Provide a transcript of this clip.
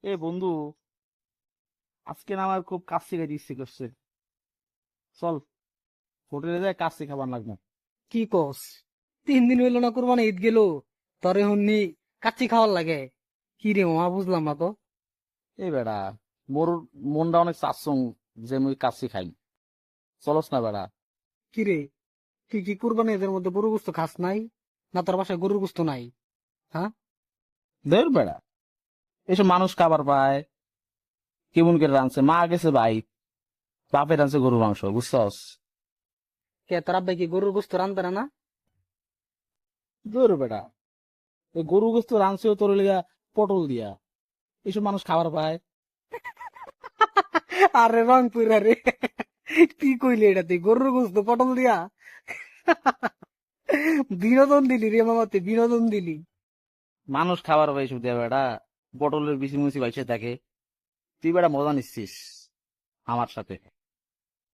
এ বন্ধু, আজকে না আমার খুব কাচ্চি খাইতে ইচ্ছে করছে। চল, হোটেলে যাই কাচ্চি খাবার লাগবে। কি কস? 3 দিন হইলো না কোরবানি ঈদ গেল, তরে হুন্নি কাচ্চি খাওয়ার লাগে? কি রে মামা, বুঝলাম না তো। এই বেড়া, মোর মনটা অনেক চাচ্ছং যে মুই কাচ্চি খাই। চলস না বেড়া? কি রে, তুই কি কোরবানি ঈদের মধ্যে গরু গোস্ত খাস নাই? না তোর বাসায় গরুর গোস্ত নাই? হ্যাঁ? ধর বেড়া, এসব মানুষ খাবার পায় কেমন করে রাঁধছে, মা গেছে ভাই, বাপে রাঁধছে গরুর মাংস, বুঝছস? কে তোর আব্বাই কি গরুর গোস্ত রান্ধবে না না? ধর বেড়া, এই গরু গোস্ত রাঁধছেও তোর লিগা পটল দিয়া। এসব মানুষ খাবার পায়? আরে রংপুর রে, কি কইলি এটা? তুই গরুর গোস্ত পটল দিয়া বিনোদন দিলি রে মামা, তুই বিনোদন দিলি। মানুষ খাবার পায় এসব দিয়া বেড়া, পটলের বিচি মুচি বাইসে থাকে। তুই বেড়া মজা নিচ্ছিস আমার সাথে।